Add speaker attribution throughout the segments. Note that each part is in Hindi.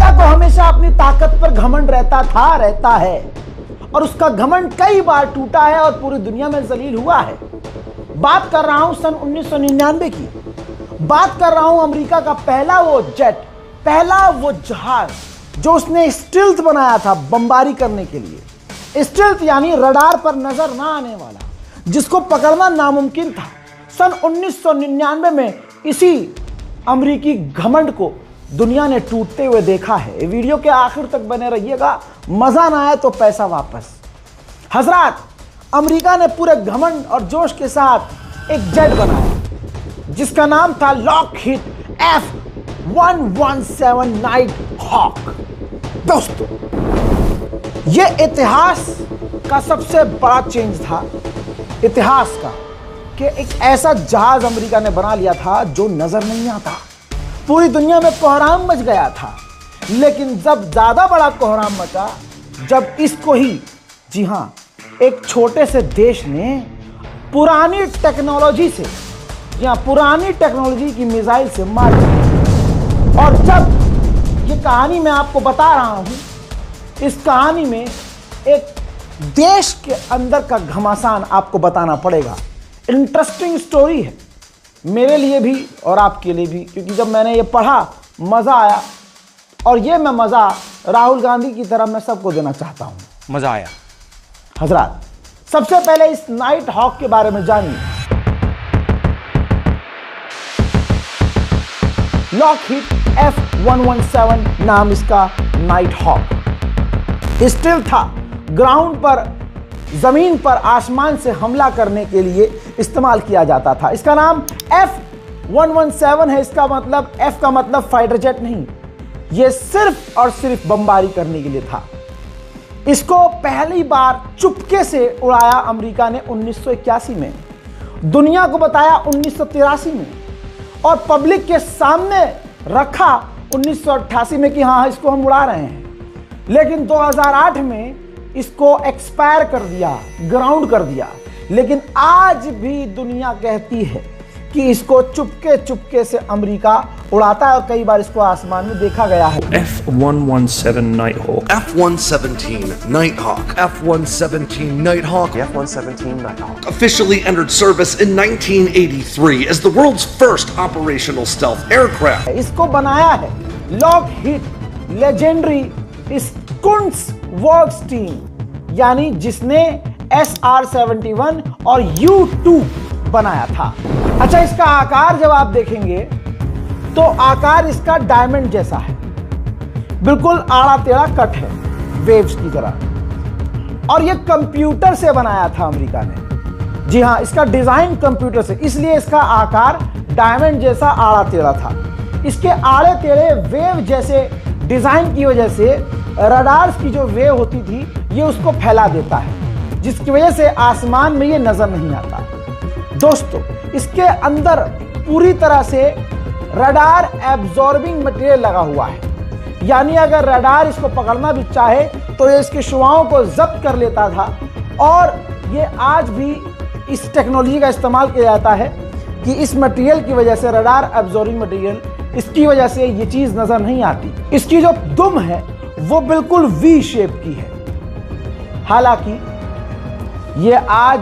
Speaker 1: अमेरिका को हमेशा अपनी ताकत पर घमंड रहता है और उसका घमंड कई बार टूटा है और पूरी दुनिया में जलील हुआ है। बात कर रहा हूं सन 1999 की। बात कर रहा हूं अमेरिका का पहला वो जेट, पहला वो जहाज जो उसने स्टिल्थ बनाया था बमबारी करने के लिए। स्टिल्थ यानी रडार पर नजर ना आने वाला, जिसको पकड़ना नामुमकिन था। सन 1999 में इसी अमेरिकी घमंड को दुनिया ने टूटते हुए देखा है। वीडियो के आखिर तक बने रहिएगा, मजा ना आए तो पैसा वापस। हजरात, अमेरिका ने पूरे घमंड और जोश के साथ एक जेट बनाया जिसका नाम था लॉकहीड F117 नाइट हॉक। दोस्तों, यह इतिहास का सबसे बड़ा चेंज था, इतिहास का, कि एक ऐसा जहाज अमेरिका ने बना लिया था जो नजर नहीं आता। पूरी दुनिया में कोहराम मच गया था। लेकिन जब ज्यादा बड़ा कोहराम मचा, जब इसको ही, जी हां, एक छोटे से देश ने पुरानी टेक्नोलॉजी से, जी हां, पुरानी टेक्नोलॉजी की मिसाइल से मार दिया। और जब ये कहानी मैं आपको बता रहा हूं, इस कहानी में एक देश के अंदर का घमासान आपको बताना पड़ेगा। इंटरेस्टिंग स्टोरी है मेरे लिए भी और आपके लिए भी, क्योंकि जब मैंने ये पढ़ा मज़ा आया। और ये मैं मज़ा राहुल गांधी की तरह मैं सबको देना चाहता हूं।
Speaker 2: मज़ा आया।
Speaker 1: हजरात, सबसे पहले इस नाइट हॉक के बारे में जानिए। लॉकहीड F117 नाम इसका नाइट हॉक। स्टिल था, ग्राउंड पर, जमीन पर, आसमान से हमला करने के लिए इस्तेमाल किया जाता था। इसका नाम F117 है। इसका मतलब, F का मतलब फाइटर जेट नहीं, यह सिर्फ और सिर्फ बमबारी करने के लिए था। इसको पहली बार चुपके से उड़ाया अमेरिका ने 1981 में, दुनिया को बताया 1983 में, और पब्लिक के सामने रखा 1988 में कि हाँ, इसको हम उड़ा रहे हैं। लेकिन 2008 में इसको एक्सपायर कर दिया, ग्राउंड कर दिया। लेकिन आज भी दुनिया कहती है कि इसको चुपके चुपके से अमेरिका उड़ाता है और कई बार इसको आसमान में देखा गया है।
Speaker 3: F117 Nighthawk.
Speaker 4: F-117 Nighthawk.
Speaker 3: F-117 Nighthawk.
Speaker 5: The F-117 Nighthawk
Speaker 4: Officially entered service in 1983 as the world's first operational stealth aircraft.
Speaker 1: इसको बनाया है लॉकहीड लेजेंडरी स्कुंट्स वर्क्स टीम, यानी जिसने SR-71 और U-2 बनाया था। अच्छा, इसका आकार जब आप देखेंगे तो आकार इसका डायमंड जैसा है, बिल्कुल आड़ा टेढ़ा कट है, वेव्स की तरह। और यह कंप्यूटर से बनाया था अमेरिका ने। जी हां, इसका डिजाइन कंप्यूटर से, इसलिए इसका आकार डायमंड जैसा आड़ा टेढ़ा था। इसके आड़े टेढ़े वेव जैसे डिजाइन की वजह से रडार्स की जो वेव होती थी ये उसको फैला देता है, जिसकी वजह से आसमान में ये नजर नहीं आता। दोस्तों, इसके अंदर पूरी तरह से रडार एब्जॉर्बिंग मटेरियल लगा हुआ है, यानी अगर रडार इसको पकड़ना भी चाहे तो ये इसकी शुआओं को जब्त कर लेता था। और ये आज भी इस टेक्नोलॉजी का इस्तेमाल किया जाता है कि इस मटेरियल की वजह से, रडार एब्जॉर्बिंग मटेरियल, इसकी वजह से ये चीज नजर नहीं आती। इसकी जो दुम है वो बिल्कुल वी शेप की है। हालांकि ये आज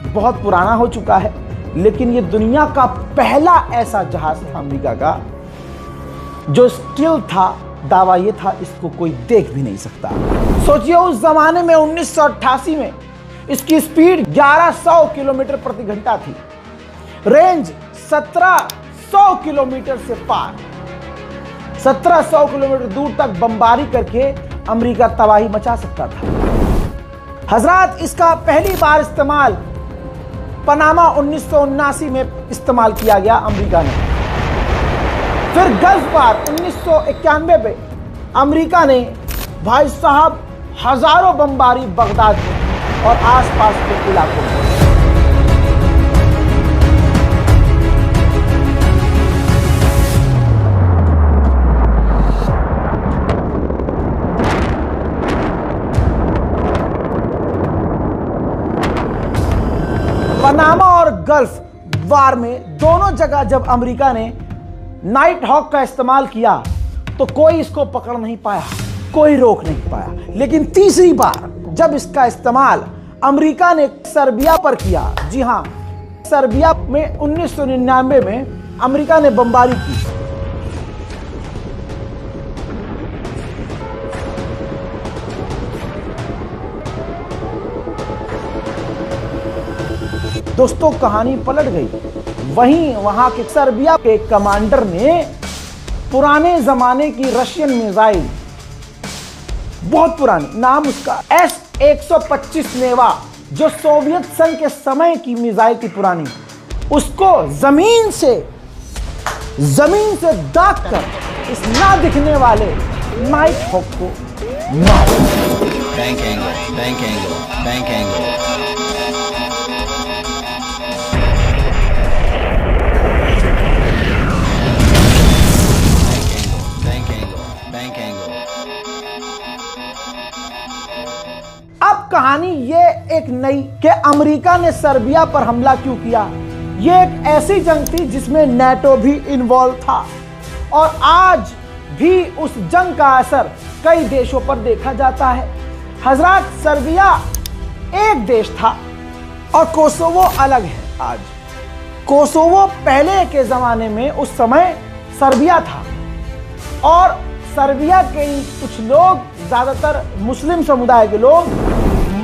Speaker 1: बहुत पुराना हो चुका है, लेकिन ये दुनिया का पहला ऐसा जहाज था अमेरिका का जो स्टिल था। दावा ये था इसको कोई देख भी नहीं सकता। सोचिए, उस जमाने में 1988 में इसकी स्पीड 1100 किलोमीटर प्रति घंटा थी, रेंज 1700 किलोमीटर से पार। 1700 किलोमीटर दूर तक बमबारी करके अमेरिका तबाही मचा सकता था। हजरात, इसका पहली बार इस्तेमाल पनामा 1979 में इस्तेमाल किया गया अमेरिका ने। फिर गल्फ वार 1991 में अमेरिका ने, भाई साहब, हजारों बमबारी बगदाद में और आसपास के इलाकों में। पनामा और गल्फ वार में दोनों जगह जब अमेरिका ने नाइट हॉक का इस्तेमाल किया तो कोई इसको पकड़ नहीं पाया, कोई रोक नहीं पाया। लेकिन तीसरी बार जब इसका इस्तेमाल अमेरिका ने सर्बिया पर किया, जी हां, सर्बिया में 1999 में अमेरिका ने बमबारी की। दोस्तों कहानी पलट गई। वहीं वहां के सर्बिया के कमांडर ने पुराने जमाने की रशियन मिसाइल, बहुत पुरानी, नाम उसका S-125 नेवा, जो सोवियत संघ के समय की मिसाइल थी पुरानी, उसको जमीन से दागकर इस ना दिखने वाले नाइट हॉक को मार।
Speaker 2: Bank angle, bank angle, bank angle.
Speaker 1: अब कहानी ये एक नई कि अमेरिका ने सर्बिया पर हमला क्यों किया। ये एक ऐसी जंग थी जिसमें नाटो भी इन्वॉल्व था और आज भी उस जंग का असर कई देशों पर देखा जाता है। हजरात, सर्बिया एक देश था और कोसोवो अलग है। आज कोसोवो पहले के जमाने में उस समय सर्बिया था और सर्बिया के कुछ लोग, ज्यादातर मुस्लिम समुदाय के लोग,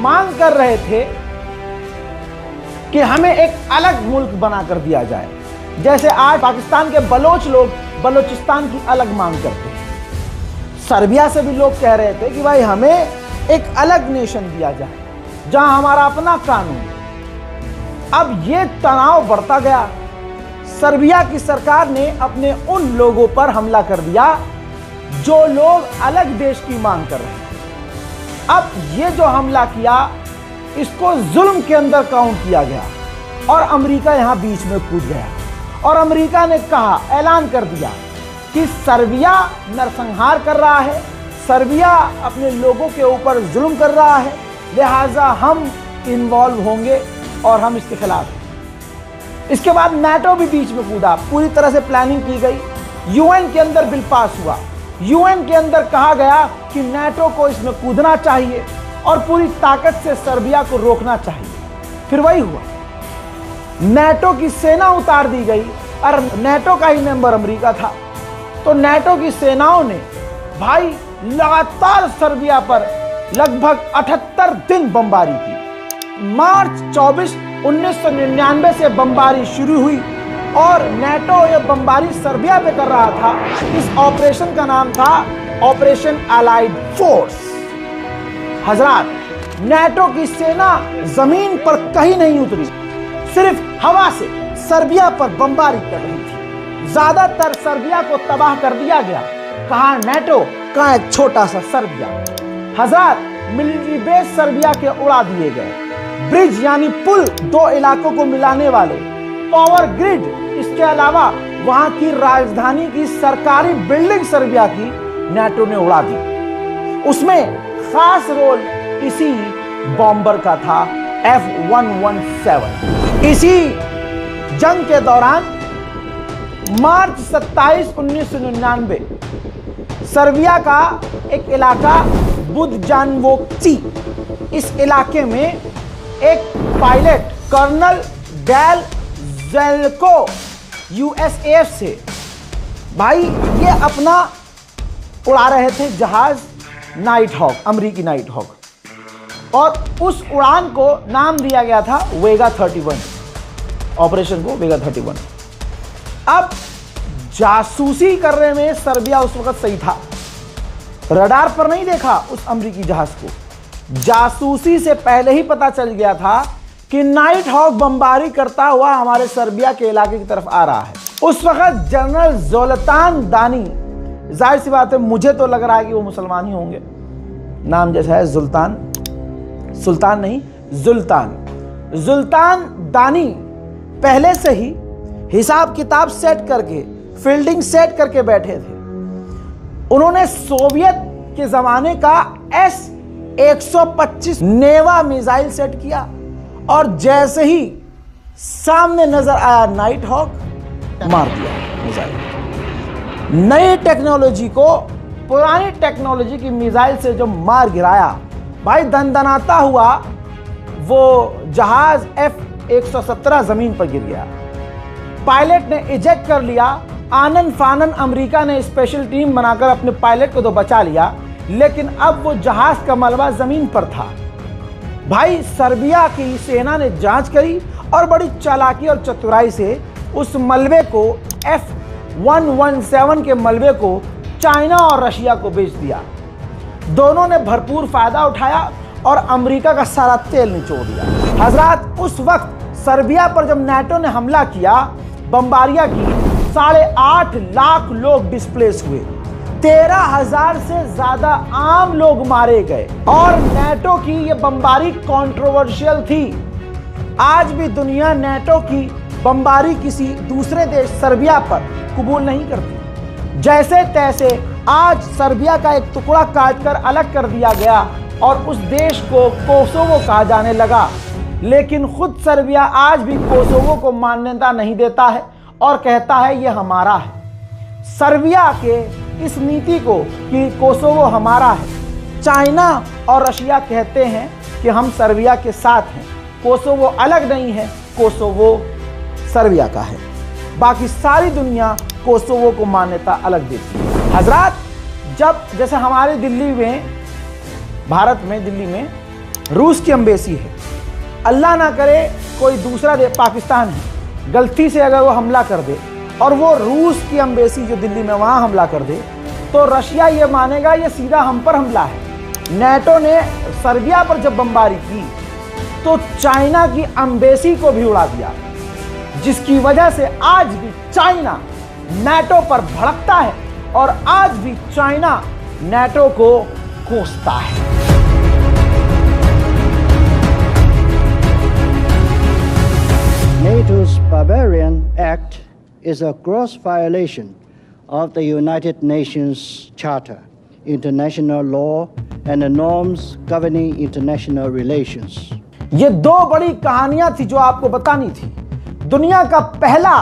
Speaker 1: मांग कर रहे थे कि हमें एक अलग मुल्क बनाकर दिया जाए। जैसे आज पाकिस्तान के बलोच लोग बलोचिस्तान की अलग मांग करते हैं, सर्बिया से भी लोग कह रहे थे कि भाई हमें एक अलग नेशन दिया जाए जहां हमारा अपना कानून। अब ये तनाव बढ़ता गया। सर्बिया की सरकार ने अपने उन लोगों पर हमला कर दिया जो लोग अलग देश की मांग कर रहे हैं। अब ये जो हमला किया, इसको जुल्म के अंदर काउंट किया गया और अमेरिका यहां बीच में कूद गया और अमेरिका ने कहा, ऐलान कर दिया कि सर्बिया नरसंहार कर रहा है, सर्बिया अपने लोगों के ऊपर जुल्म कर रहा है, लिहाजा हम इन्वॉल्व होंगे और हम इसके खिलाफ हैं। इसके बाद नाटो भी बीच में कूदा, पूरी तरह से प्लानिंग की गई। यूएन के अंदर बिल पास हुआ, यूएन के अंदर कहा गया कि नाटो को इसमें कूदना चाहिए और पूरी ताकत से सर्बिया को रोकना चाहिए। फिर वही हुआ, नाटो की सेना उतार दी गई और नाटो का ही मेंबर अमेरिका था, तो नाटो की सेनाओं ने भाई लगातार सर्बिया पर लगभग 78 दिन बमबारी की। मार्च 24, 1999 से बमबारी शुरू हुई और नाटो ये बमबारी सर्बिया पे कर रहा था। इस ऑपरेशन का नाम था ऑपरेशन अलाइड फोर्स। हजरात, नाटो की सेना जमीन पर कहीं नहीं उतरी, सिर्फ हवा से सर्बिया पर बमबारी कर रही थी। ज्यादातर सर्बिया को तबाह कर दिया गया। कहां नाटो, कहां एक छोटा सा सर्बिया। हजरात, मिलिट्री बेस सर्बिया के उड़ा दिए गए, ब्रिज यानी पुल, दो इलाकों को मिलाने वाले, पावर ग्रिड, इसके अलावा वहां की राजधानी की सरकारी बिल्डिंग सर्बिया की नाटो ने उड़ा दी। उसमें खास रोल इसी बॉम्बर का था, F-117। इसी जंग के दौरान मार्च 27, 1999 सर्बिया का एक इलाका बुदजानवोक्सी, इस इलाके में एक पायलट कर्नल डेल जेल्को यूएसएफ से, भाई ये अपना उड़ा रहे थे जहाज नाइट हॉक, अमरीकी नाइट हॉक, और उस उड़ान को नाम दिया गया था वेगा 31, ऑपरेशन को वेगा 31। अब जासूसी करने में सर्बिया उस वक्त सही था, रडार पर नहीं देखा उस अमरीकी जहाज को, जासूसी से पहले ही पता चल गया था कि नाइट हॉक बमबारी करता हुआ हमारे सर्बिया के इलाके की तरफ आ रहा है। उस वक्त जनरल जोल्तान दानी, जाहिर सी बात है मुझे तो लग रहा है कि वो मुसलमान ही होंगे, नाम जैसा है जुल्तान, सुल्तान नहीं जुल्तान दानी पहले से ही हिसाब किताब सेट करके, फील्डिंग सेट करके बैठे थे। उन्होंने सोवियत के जमाने का S-125 नेवा मिसाइल सेट किया और जैसे ही सामने नजर आया नाइट हॉक, मार दिया मिसाइल। नई टेक्नोलॉजी को पुरानी टेक्नोलॉजी की मिसाइल से जो मार गिराया, भाई दनदनाता हुआ वो जहाज F-117 जमीन पर गिर गया। पायलट ने इजेक्ट कर लिया। आनन फानन अमेरिका ने स्पेशल टीम बनाकर अपने पायलट को तो बचा लिया, लेकिन अब वो जहाज का मलबा जमीन पर था। भाई सर्बिया की सेना ने जांच करी और बड़ी चालाकी और चतुराई से उस मलबे को F-117 के मलबे को चाइना और रशिया को बेच दिया। दोनों ने भरपूर फायदा उठाया और अमेरिका का सारा तेल निचोड़ दिया। हजरात, उस वक्त सर्बिया पर जब नाटो ने हमला किया, बमबारियां की, 8.5 लाख लोग डिस्प्लेस हुए, 13,000 से ज्यादा आम लोग मारे गए और नाटो की यह बमबारी कंट्रोवर्शियल थी। आज भी दुनिया नाटो की बमबारी किसी दूसरे देश सर्बिया पर कबूल नहीं करती। जैसे तैसे आज सर्बिया का एक टुकड़ा काटकर अलग कर दिया गया और उस देश को कोसोवो कहा जाने लगा, लेकिन खुद सर्बिया आज भी कोसोवो को मान्यता नहीं देता है और कहता है ये हमारा है। सर्बिया के इस नीति को कि कोसोवो हमारा है, चाइना और रशिया कहते हैं कि हम सर्बिया के साथ हैं। कोसोवो अलग नहीं है, कोसोवो सर्बिया का है। बाकी सारी दुनिया कोसोवो को मान्यता अलग देती है। हजरात, जब जैसे हमारे दिल्ली में, भारत में दिल्ली में रूस की एम्बेसी है, अल्लाह ना करे कोई दूसरा पाकिस्तान है, गलती से अगर वो हमला कर दे और वो रूस की एम्बेसी जो दिल्ली में वहाँ हमला कर दे, तो रशिया ये मानेगा ये सीधा हम पर हमला है। नाटो ने सर्बिया पर जब बमबारी की तो चाइना की एम्बेसी को भी उड़ा दिया, जिसकी वजह से आज भी चाइना नाटो पर भड़कता है और आज भी चाइना नाटो को कोसता है।
Speaker 5: NATO's Barbarian Act is a gross violation of the United Nations Charter, international law, and the norms governing international relations.
Speaker 1: ये दो बड़ी कहानियां थी जो आपको बतानी थी। दुनिया का पहला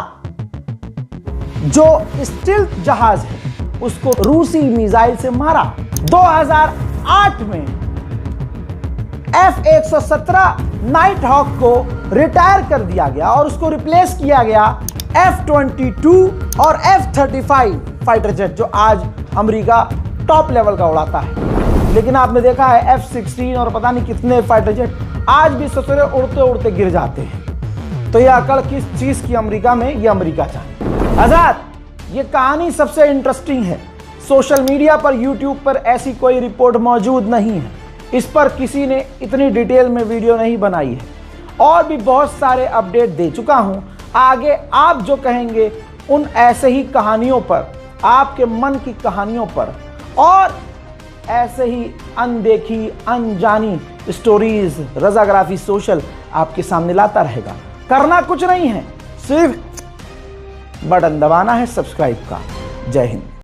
Speaker 1: जो स्टील्थ जहाज है उसको रूसी मिसाइल से मारा। 2008 में F-117 नाइट हॉक को रिटायर कर दिया गया और उसको रिप्लेस किया गया F-22 और F-35 फाइटर जेट, जो आज अमेरिका टॉप लेवल का उड़ाता है। लेकिन आपने देखा है F-16 और पता नहीं कितने फाइटर जेट आज भी ससुरे उड़ते उड़ते गिर जाते हैं। तो यह अकड़ किस चीज की अमेरिका में, ये अमेरिका चाहे। आजाद, ये कहानी सबसे इंटरेस्टिंग है। सोशल मीडिया पर, यूट्यूब पर ऐसी कोई रिपोर्ट मौजूद नहीं है। इस पर किसी ने इतनी डिटेल में वीडियो नहीं बनाई है और भी बहुत सारे अपडेट दे चुका हूं। आगे आप जो कहेंगे उन ऐसे ही कहानियों पर, आपके मन की कहानियों पर और ऐसे ही अनदेखी अनजानी स्टोरीज रजाग्राफी सोशल आपके सामने लाता रहेगा। करना कुछ नहीं है, सिर्फ बटन दबाना है सब्सक्राइब का। जय हिंद।